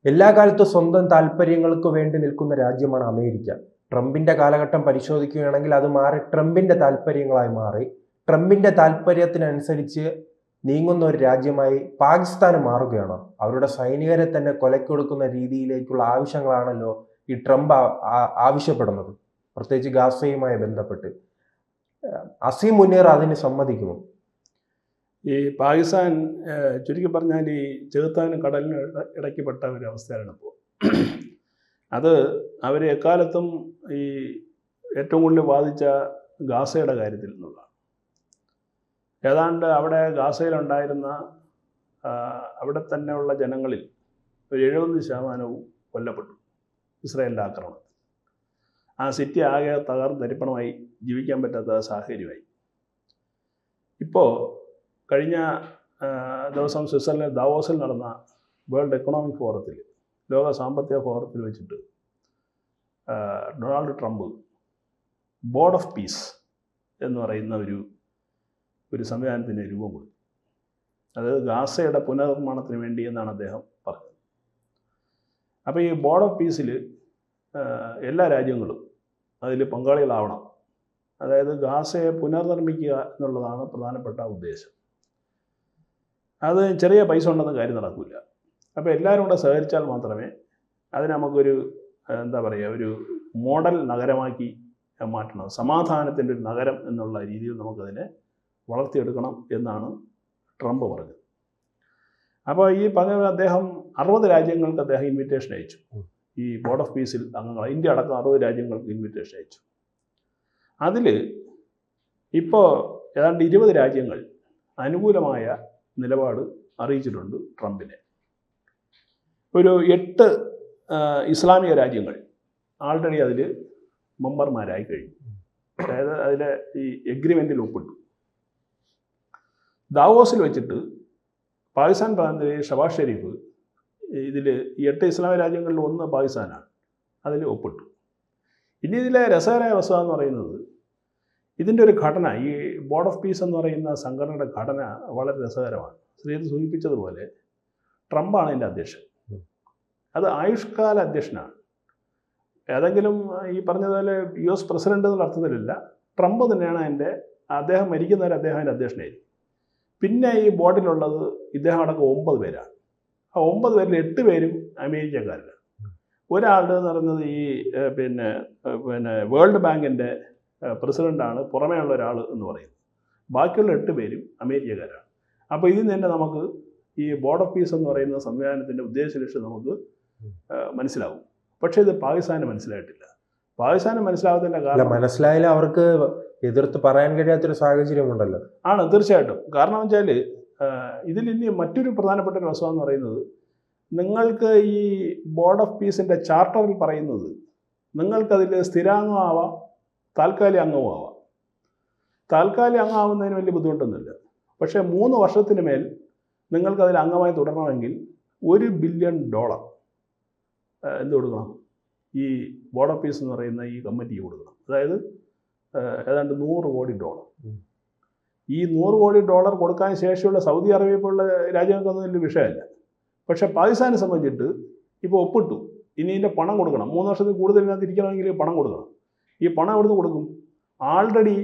എല്ലാ കാലത്തും സ്വന്തം താല്പര്യങ്ങൾക്ക് വേണ്ടി നിൽക്കുന്ന രാജ്യമാണ് അമേരിക്ക. ട്രംപിന്റെ കാലഘട്ടം പരിശോധിക്കുകയാണെങ്കിൽ അത് മാറി ട്രംപിന്റെ താല്പര്യങ്ങളായി മാറി. ട്രംപിന്റെ താല്പര്യത്തിനനുസരിച്ച് നീങ്ങുന്ന ഒരു രാജ്യമായി പാകിസ്ഥാൻ മാറുകയാണ്. അവരുടെ സൈനികരെ തന്നെ കൊലക്കൊടുക്കുന്ന രീതിയിലേക്കുള്ള ആവശ്യങ്ങളാണല്ലോ ഈ ട്രംപ് ആവശ്യപ്പെടുന്നത്, പ്രത്യേകിച്ച് ഗാസയുമായി ബന്ധപ്പെട്ട്. അസീം മുനീർ അതിന് സമ്മതിക്കുമോ? ഈ പാകിസ്ഥാൻ ചുരുക്കി പറഞ്ഞാൽ ഈ ചെകുത്താനും കടലിനും ഇടയ്ക്കപ്പെട്ട ഒരു അവസ്ഥയാണ് ഇപ്പോൾ. അത് അവർ എക്കാലത്തും ഈ ഏറ്റവും കൂടുതൽ ബാധിച്ച ഗാസയുടെ കാര്യത്തിൽ നിന്നുള്ളതാണ്. ഏതാണ്ട് അവിടെ ഗാസയിലുണ്ടായിരുന്ന അവിടെ തന്നെയുള്ള ജനങ്ങളിൽ ഒരു 70% കൊല്ലപ്പെട്ടു ഇസ്രായേലിൻ്റെ ആക്രമണത്തിൽ. ആ സിറ്റി ആകെ തകർന്നരിപ്പണമായി, ജീവിക്കാൻ പറ്റാത്ത സാഹചര്യമായി. ഇപ്പോൾ കഴിഞ്ഞ ദിവസം സ്വിറ്റ്സർലൻഡ് ദാവോസിൽ നടന്ന വേൾഡ് എക്കണോമിക് ഫോറത്തിൽ, ലോക സാമ്പത്തിക ഫോറത്തിൽ വെച്ചിട്ട് Donald Trump board of peace എന്ന് പറയുന്ന ഒരു സംവിധാനത്തിന് രൂപം കൊടുത്തു. അത് ഗാസയുടെ പുനർനിർമ്മാണത്തിന് വേണ്ടി എന്നാണ് അദ്ദേഹം പറഞ്ഞത്. അപ്പോൾ ഈ ബോർഡ് ഓഫ് പീസിൽ എല്ലാ രാജ്യങ്ങളും അതിൽ പങ്കാളികളാവണം. അതായത് ഗാസയെ പുനർനിർമ്മിക്കുക എന്നുള്ളതാണ് പ്രധാനപ്പെട്ട ഉദ്ദേശം. അത് ചെറിയ പൈസ ഉണ്ടെന്ന കാര്യം നടക്കില്ല. അപ്പോൾ എല്ലാവരും കൂടെ സഹകരിച്ചാൽ മാത്രമേ അതിന് നമുക്കൊരു ഒരു മോഡൽ നഗരമാക്കി മാറ്റണം. സമാധാനത്തിൻ്റെ ഒരു നഗരം എന്നുള്ള രീതിയിൽ നമുക്കതിനെ വളർത്തിയെടുക്കണം എന്നാണ് ട്രംപ് പറഞ്ഞത്. അപ്പോൾ ഈ പറഞ്ഞ അദ്ദേഹം 60 രാജ്യങ്ങൾക്ക് അദ്ദേഹം ഇൻവിറ്റേഷൻ അയച്ചു. ഈ ബോർഡ് ഓഫ് പീസിൽ അംഗങ്ങൾ, ഇന്ത്യ അടക്കം 60 രാജ്യങ്ങൾക്ക് ഇൻവിറ്റേഷൻ അയച്ചു. അതിൽ ഇപ്പോൾ ഏതാണ്ട് 20 രാജ്യങ്ങൾ അനുകൂലമായ നിലപാട് അറിയിച്ചിട്ടുണ്ട് ട്രംപിനെ. ഒരു 8 ഇസ്ലാമിക രാജ്യങ്ങൾ ആൾറെഡി അതിൽ മെമ്പർമാരായി കഴിഞ്ഞു. അതായത് അതിലെ ഈ എഗ്രിമെൻറ്റിൽ ഒപ്പിട്ടു. ദാവോസിൽ വെച്ചിട്ട് പാകിസ്ഥാൻ പ്രധാനമന്ത്രി ഷബാസ് ഷെരീഫ് ഇതിൽ ഈ 8 ഇസ്ലാമിക രാജ്യങ്ങളിൽ 1 പാകിസ്ഥാനാണ്, അതിൽ ഒപ്പിട്ടു. ഇനി ഇതിലെ രസകരമായ വസ്തുത എന്ന് പറയുന്നത്, ഇതിൻ്റെ ഒരു ഘടന, ഈ ബോർഡ് ഓഫ് പീസ് എന്ന് പറയുന്ന സംഘടനയുടെ ഘടന വളരെ രസകരമാണ്. ശ്രീത് സൂചിപ്പിച്ചതുപോലെ ട്രംപാണ് ഇതിൻ്റെ അധ്യക്ഷൻ. അത് ആയുഷ്കാല അധ്യക്ഷനാണ്. ഏതെങ്കിലും ഈ പറഞ്ഞതുപോലെ US പ്രസിഡന്റ് എന്നുള്ള അർത്ഥത്തിലല്ല, ട്രംപ് തന്നെയാണ് അദ്ദേഹം മരിക്കുന്നവരെ അദ്ദേഹം അതിൻ്റെ അധ്യക്ഷനായിരിക്കും. പിന്നെ ഈ ബോർഡിലുള്ളത് ഇദ്ദേഹം അടക്കം 9 പേരാണ്. ആ 9 പേരിൽ 8 പേരും അമേരിക്കക്കാരാണ്. ഒരാളുടെ എന്ന് പറയുന്നത് ഈ പിന്നെ വേൾഡ് ബാങ്കിൻ്റെ പ്രസിഡൻ്റാണ്, പുറമേ ഉള്ള ഒരാൾ എന്ന് പറയുന്നത്. ബാക്കിയുള്ള 8 പേരും അമേരിക്കക്കാരാണ്. അപ്പോൾ ഇതിൽ തന്നെ നമുക്ക് ഈ ബോർഡ് ഓഫ് പീസ് എന്ന് പറയുന്ന സംവിധാനത്തിൻ്റെ ഉദ്ദേശ ലക്ഷ്യം നമുക്ക് മനസ്സിലാവും. പക്ഷേ ഇത് പാകിസ്ഥാന് മനസ്സിലായിട്ടില്ല. പാകിസ്ഥാന് മനസ്സിലാവാത്തതിൻ്റെ കാരണം, മനസ്സിലായാലും അവർക്ക് എതിർത്ത് പറയാൻ കഴിയാത്തൊരു സാഹചര്യമുണ്ടല്ലോ. ആണ്, തീർച്ചയായിട്ടും. കാരണം വെച്ചാൽ ഇതിൽ ഇനി മറ്റൊരു പ്രധാനപ്പെട്ട ഒരു വസ്തുത എന്ന് പറയുന്നത്, നിങ്ങൾക്ക് ഈ ബോർഡ് ഓഫ് പീസിൻ്റെ ചാർട്ടറിൽ പറയുന്നത് നിങ്ങൾക്കതിൽ സ്ഥിരാംഗമാവാം, താൽക്കാലിക അംഗവും ആവാം. താൽക്കാലിക അംഗമാവുന്നതിന് വലിയ ബുദ്ധിമുട്ടൊന്നുമില്ല. പക്ഷേ 3 വർഷത്തിന് മേൽ നിങ്ങൾക്കതിൽ അംഗമായി തുടരണമെങ്കിൽ $1 ബില്യൺ എന്ത് കൊടുക്കണം? ഈ ബോർഡ് ഓഫ് പീസ് എന്ന് പറയുന്ന ഈ കമ്മിറ്റിക്ക് കൊടുക്കണം. അതായത് ഏതാണ്ട് $100 കോടി. ഈ $100 കോടി കൊടുക്കാൻ ശേഷിയുള്ള സൗദി അറേബ്യ പോലുള്ള രാജ്യങ്ങൾക്കൊന്നും വലിയ വിഷയമല്ല. പക്ഷേ പാകിസ്ഥാനെ സംബന്ധിച്ചിട്ട് ഇപ്പോൾ ഒപ്പിട്ടു, ഇനി ഇതിൻ്റെ പണം കൊടുക്കണം. 3 വർഷത്തിൽ കൂടുതൽ ഇതിനകത്ത് ഇരിക്കണമെങ്കിൽ പണം കൊടുക്കണം. ഈ പണം എവിടുന്ന് കൊടുക്കും? ആൾറെഡി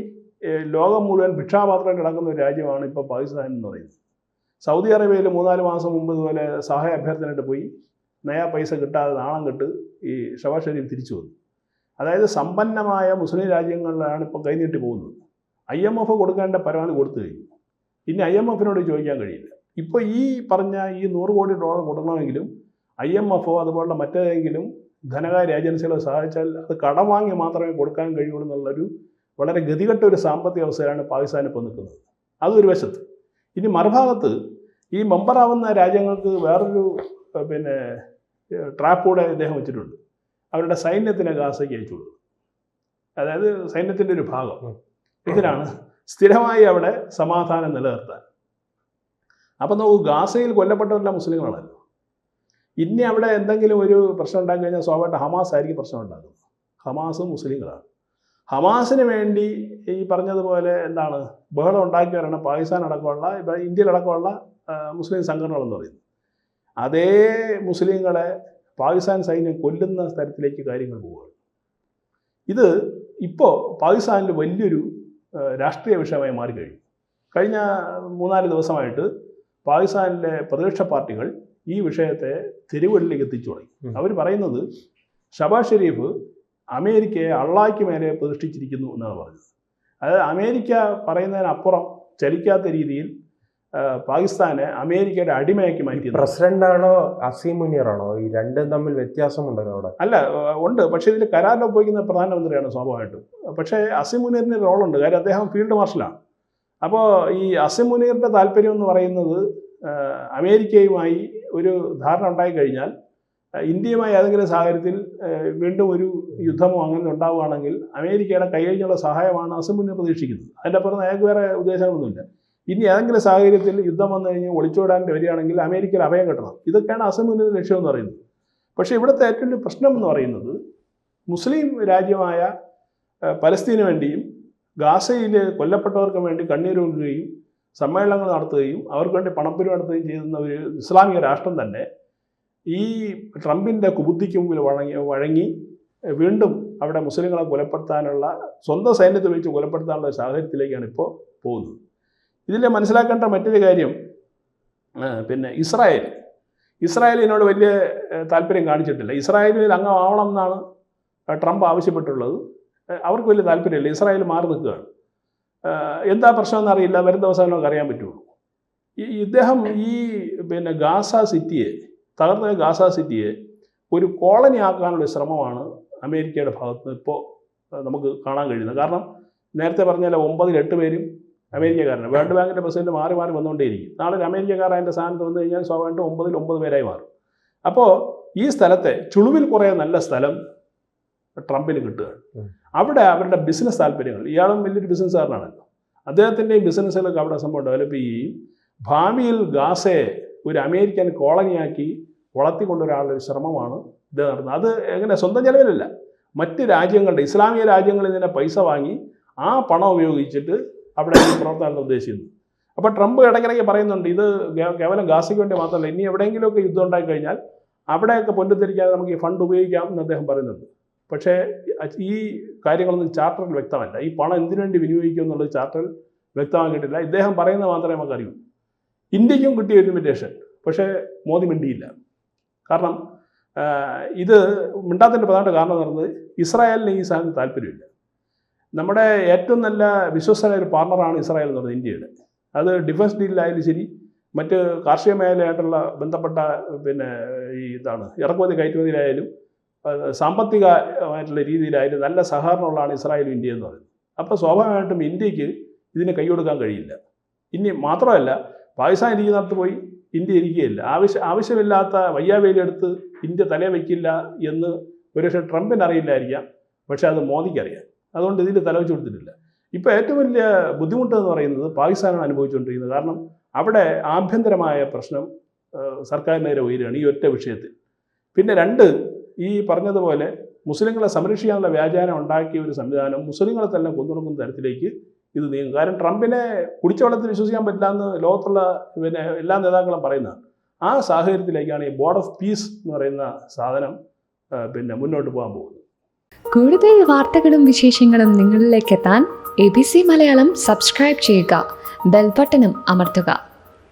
ലോകം മുഴുവൻ ഭിക്ഷാപാത്രം കിടക്കുന്ന ഒരു രാജ്യമാണ് ഇപ്പോൾ പാകിസ്ഥാൻ എന്ന് പറയുന്നത്. സൗദി അറേബ്യയിൽ 3-4 മാസം മുമ്പ് ഇതുപോലെ സഹായ അഭ്യർത്ഥനയായിട്ട് പോയി, നയാ പൈസ കിട്ടാതെ നാണം കെട്ട് ഈ ഷബാസ് ഷെരീഫ് തിരിച്ചു വന്നു. അതായത് സമ്പന്നമായ മുസ്ലിം രാജ്യങ്ങളിലാണ് ഇപ്പോൾ കൈനീട്ടി പോകുന്നത്. IMF കൊടുക്കേണ്ട പരമാവധി കൊടുത്തു കഴിഞ്ഞു. ഇനി IMFനോട് ചോദിക്കാൻ കഴിയില്ല. ഇപ്പോൾ ഈ പറഞ്ഞ ഈ $100 കോടി കൊടുക്കണമെങ്കിലും IMF അതുപോലുള്ള മറ്റേതെങ്കിലും ധനകാര്യ ഏജൻസികളെ സഹായിച്ചാൽ അത് കടം വാങ്ങി മാത്രമേ കൊടുക്കാൻ കഴിയുള്ളൂ എന്നുള്ളൊരു വളരെ ഗതികെട്ട ഒരു സാമ്പത്തിക അവസ്ഥയിലാണ് പാകിസ്ഥാൻ ഇപ്പോൾ നിൽക്കുന്നത്. അതൊരു വശത്ത്. ഇനി മറുഭാഗത്ത് ഈ മെമ്പറാവുന്ന രാജ്യങ്ങൾക്ക് വേറൊരു ട്രാപ്പ് കൂടെ അദ്ദേഹം വെച്ചിട്ടുണ്ട്. അവരുടെ സൈന്യത്തിനെ ഗാസയ്ക്ക് അയച്ചു കൊടുക്കും. അതായത് സൈന്യത്തിൻ്റെ ഒരു ഭാഗം ഇതിനാണ് സ്ഥിരമായി അവിടെ സമാധാനം നിലനിർത്താൻ. അപ്പം നോക്കൂ, ഗാസയിൽ കൊല്ലപ്പെട്ടവരെല്ലാം മുസ്ലിങ്ങളാണല്ലോ. ഇനി അവിടെ എന്തെങ്കിലും ഒരു പ്രശ്നം ഉണ്ടാക്കി കഴിഞ്ഞാൽ സ്വാഭാവികമായിട്ട് ഹമാസ് ആയിരിക്കും പ്രശ്നം ഉണ്ടാക്കുന്നത്. ഹമാസും മുസ്ലിങ്ങളാണ്. ഹമാസിന് വേണ്ടി ഈ പറഞ്ഞതുപോലെ ബഹളം ഉണ്ടാക്കിയവരാണ് പാകിസ്ഥാൻ അടക്കമുള്ള, ഇന്ത്യയിലടക്കമുള്ള മുസ്ലിം സംഘടനകളെന്ന് പറയുന്നത്. അതേ മുസ്ലിങ്ങളെ പാകിസ്ഥാൻ സൈന്യം കൊല്ലുന്ന തരത്തിലേക്ക് കാര്യങ്ങൾ പോവുകയാണ്. ഇത് ഇപ്പോൾ പാകിസ്ഥാനിൽ വലിയൊരു രാഷ്ട്രീയ വിഷയമായി മാറിക്കഴിഞ്ഞു. കഴിഞ്ഞ 3-4 ദിവസമായിട്ട് പാകിസ്ഥാനിലെ പ്രതിപക്ഷ പാർട്ടികൾ ഈ വിഷയത്തെ തെരുവുകളിലേക്ക് എത്തിച്ചു തുടങ്ങി. അവർ പറയുന്നത് ഷബാസ് ഷെരീഫ് അമേരിക്കയെ അള്ളാഹ്ക്ക് മേലെ പ്രതിഷ്ഠിച്ചിരിക്കുന്നു എന്നാണ് പറഞ്ഞത്. അതായത് അമേരിക്ക പറയുന്നതിനപ്പുറം ചലിക്കാത്ത രീതിയിൽ പാകിസ്ഥാനെ അമേരിക്കയുടെ അടിമയാക്കി മാറ്റി. പ്രസിഡന്റാണോ അസീം മുനീറാണോ? ഈ രണ്ടും തമ്മിൽ വ്യത്യാസമുണ്ടല്ലോ അവിടെ. അല്ല, ഉണ്ട്. പക്ഷേ ഇതിൽ കരാറിൽ ഒപ്പുവയ്ക്കുന്ന പ്രധാനമന്ത്രിയാണ് സ്വാഭാവികമായിട്ടും. പക്ഷേ അസീം മുനീറിന് റോളുണ്ട്. കാര്യം അദ്ദേഹം ഫീൽഡ് മാർഷലാണ്. അപ്പോൾ ഈ അസീം മുനീറിൻ്റെ താല്പര്യം എന്ന് പറയുന്നത് അമേരിക്കയുമായി ഒരു ധാരണ ഉണ്ടായിക്കഴിഞ്ഞാൽ ഇന്ത്യയുമായി ഏതെങ്കിലും സാഹചര്യത്തിൽ വീണ്ടും ഒരു യുദ്ധമോ അങ്ങനെ ഉണ്ടാവുകയാണെങ്കിൽ അമേരിക്കയുടെ കൈകഴിഞ്ഞുള്ള സഹായമാണ് അസീം മുനീർ പ്രതീക്ഷിക്കുന്നത്. അതിൻ്റെ അപ്പുറത്ത് അയാൾക്ക് വേറെ ഉദ്ദേശങ്ങളൊന്നുമില്ല. ഇനി ഏതെങ്കിലും സാഹചര്യത്തിൽ യുദ്ധം വന്നു കഴിഞ്ഞ് ഒളിച്ചോടാൻ വരികയാണെങ്കിൽ അമേരിക്കയിൽ അഭയം കിട്ടണം. ഇതൊക്കെയാണ് അസീം മുനീറിൻ്റെ ലക്ഷ്യം എന്ന് പറയുന്നത്. പക്ഷേ ഇവിടുത്തെ ഏറ്റവും വലിയ പ്രശ്നം എന്ന് പറയുന്നത് മുസ്ലിം രാജ്യമായ പലസ്തീന് വേണ്ടിയും ഗാസയിൽ കൊല്ലപ്പെട്ടവർക്ക് വേണ്ടി കണ്ണീരൊഴുകുകയും സമ്മേളനങ്ങൾ നടത്തുകയും അവർക്ക് വേണ്ടി പണപ്പിരിവ് നടത്തുകയും ചെയ്യുന്ന ഒരു ഇസ്ലാമിക രാഷ്ട്രം തന്നെ ഈ ട്രംപിൻ്റെ കുബുദ്ധിക്ക് മുമ്പിൽ വഴങ്ങി വീണ്ടും അവിടെ മുസ്ലിങ്ങളെ കൊലപ്പെടുത്താനുള്ള, സ്വന്തം സൈന്യത്തെ ഉപയോഗിച്ച് കൊലപ്പെടുത്താനുള്ള സാഹചര്യത്തിലേക്കാണ് ഇപ്പോൾ പോകുന്നത്. ഇതിൽ മനസ്സിലാക്കേണ്ട മറ്റൊരു കാര്യം, പിന്നെ ഇസ്രായേൽ ഇതിനോട് വലിയ താല്പര്യം കാണിച്ചിട്ടില്ല. ഇസ്രായേലിൽ അംഗമാവണം എന്നാണ് ട്രംപ് ആവശ്യപ്പെട്ടുള്ളത്. അവർക്ക് വലിയ താല്പര്യമില്ല. ഇസ്രായേൽ മാറി നിൽക്കുകയാണ്. എന്താ പ്രശ്നമെന്ന് അറിയില്ല. വരും ദിവസം നമുക്ക് അറിയാൻ പറ്റുള്ളൂ. ഇദ്ദേഹം ഈ പിന്നെ തകർന്ന ഗാസ സിറ്റിയെ ഒരു കോളനി ആക്കാനുള്ള ശ്രമമാണ് അമേരിക്കയുടെ ഭാഗത്ത് നിന്ന് ഇപ്പോൾ നമുക്ക് കാണാൻ കഴിയുന്നത്. കാരണം നേരത്തെ പറഞ്ഞാൽ 9-8 പേരും അമേരിക്കക്കാരാണ്. വേൾഡ് ബാങ്കിൻ്റെ പ്രസിഡന്റ് മാറി വന്നുകൊണ്ടേയിരിക്കും. നാളെ ഒരു അമേരിക്കക്കാരൻ അതിൻ്റെ സ്ഥാനത്ത് വന്നു കഴിഞ്ഞാൽ സ്വാഭാവികമായിട്ടും 9 പേരായി മാറും. അപ്പോൾ ഈ സ്ഥലത്തെ ചുളുവിൽ കുറേ നല്ല സ്ഥലം ട്രംപിന് കിട്ടുകയാണ്. അവിടെ അവരുടെ ബിസിനസ് താല്പര്യങ്ങൾ, ഇയാളും വലിയൊരു ബിസിനസ്സുകാരനാണല്ലോ, അദ്ദേഹത്തിൻ്റെയും ബിസിനസ്സുകളൊക്കെ അവിടെ സംഭവം ഡെവലപ്പ് ചെയ്യുകയും ഭാവിയിൽ ഗാസയെ ഒരു അമേരിക്കൻ കോളനിയാക്കി വളർത്തിക്കൊണ്ടുവരാനുള്ള ഒരു ശ്രമമാണ് ഇത് നടന്നത്. അത് എങ്ങനെ സ്വന്തം ചെലവിലല്ല, മറ്റ് രാജ്യങ്ങളുടെ ഇസ്ലാമിക രാജ്യങ്ങളിൽ നിന്ന് പൈസ വാങ്ങി ആ പണം ഉപയോഗിച്ചിട്ട് അവിടെ പ്രവർത്തനം ഉദ്ദേശിക്കുന്നു. അപ്പോൾ ട്രംപ് ഇടയ്ക്കിടയ്ക്ക് പറയുന്നുണ്ട് ഇത് കേവലം ഗാസയ്ക്ക് വേണ്ടി മാത്രമല്ല, ഇനി എവിടെയെങ്കിലുമൊക്കെ യുദ്ധം ഉണ്ടായി കഴിഞ്ഞാൽ അവിടെയൊക്കെ പൊന്തിരിക്കാതെ നമുക്ക് ഈ ഫണ്ട് ഉപയോഗിക്കാം എന്ന് അദ്ദേഹം പറയുന്നുണ്ട്. പക്ഷേ ഈ കാര്യങ്ങളൊന്നും ചാർട്ടറിൽ വ്യക്തമല്ല. ഈ പണം എന്തിനു വേണ്ടി വിനിയോഗിക്കും എന്നുള്ളത് ചാർട്ടറിൽ വ്യക്തമാക്കിയിട്ടില്ല. ഇദ്ദേഹം പറയുന്നത് മാത്രമേ നമുക്കറിയൂ. ഇന്ത്യക്കും കിട്ടിയ ഒരു ഇൻവിറ്റേഷൻ, പക്ഷേ മോദി മിണ്ടിയില്ല. കാരണം ഇത് മിണ്ടാത്തതിൻ്റെ പ്രധാന കാരണം എന്ന് പറയുന്നത് ഇസ്രായേലിന് ഈ സാധനം താല്പര്യമില്ല. നമ്മുടെ ഏറ്റവും നല്ല വിശ്വസ്തനായ ഒരു പാർട്ണറാണ് ഇസ്രായേൽ എന്ന് പറയുന്നത് ഇന്ത്യയുടെ. അത് ഡിഫൻസ് ഡീലിലായാലും ശരി, മറ്റ് കാർഷിക മേഖലയായിട്ടുള്ള ബന്ധപ്പെട്ട പിന്നെ ഇറക്കുമതി കയറ്റുമതിയിലായാലും സാമ്പത്തികമായിട്ടുള്ള രീതിയിലായാലും നല്ല സഹകരണമുള്ളതാണ് ഇസ്രായേലും ഇന്ത്യ എന്ന് പറയുന്നത്. അപ്പോൾ സ്വാഭാവികമായിട്ടും ഇന്ത്യക്ക് ഇതിന് കൈകൊടുക്കാൻ കഴിയില്ല. ഇനി മാത്രമല്ല, പാകിസ്ഥാൻ ഇരിക്കുന്നിടത്ത് പോയി ഇന്ത്യ ഇരിക്കുകയില്ല. ആവശ്യമില്ലാത്ത വയ്യാവേലിയെടുത്ത് ഇന്ത്യ തലേ വയ്ക്കില്ല എന്ന് ഒരുപക്ഷെ ട്രംപിന് അറിയില്ലായിരിക്കാം, പക്ഷേ അത് മോദിക്ക് അറിയാം. അതുകൊണ്ട് ഇതിൽ തലവെച്ച് കൊടുത്തിട്ടില്ല. ഇപ്പോൾ ഏറ്റവും വലിയ ബുദ്ധിമുട്ടെന്ന് പറയുന്നത് പാകിസ്ഥാനാണ് അനുഭവിച്ചുകൊണ്ടിരിക്കുന്നത്. കാരണം അവിടെ ആഭ്യന്തരമായ പ്രശ്നം സർക്കാരിനെതിരെ ഉയരുകയാണ് ഈ ഒറ്റ വിഷയത്തിൽ. പിന്നെ 2, ഈ പറഞ്ഞതുപോലെ മുസ്ലിങ്ങളെ സംരക്ഷിക്കാനുള്ള വ്യാജാനം ഉണ്ടാക്കിയ ഒരു സംവിധാനം മുസ്ലിങ്ങളെ തന്നെ കൊണ്ടുനടക്കുന്ന തരത്തിലേക്ക് ഇത് നീങ്ങും. കാരണം ട്രംപിനെ കുടിച്ച വെള്ളത്തിൽ വിശ്വസിക്കാൻ പറ്റില്ല എന്ന് ലോകത്തുള്ള പിന്നെ എല്ലാ നേതാക്കളും പറയുന്നതാണ്. ആ സാഹചര്യത്തിലേക്കാണ് ഈ ബോർഡ് ഓഫ് പീസ് എന്ന് പറയുന്ന സാധനം പിന്നെ മുന്നോട്ട് പോകാൻ പോകുന്നത്. കൂടുതൽ വാർത്തകളും വിശേഷങ്ങളും നിങ്ങളിലേക്ക് എത്താൻ ABC മലയാളം സബ്സ്ക്രൈബ് ചെയ്യുക, ബെൽ ബട്ടണും അമർത്തുക.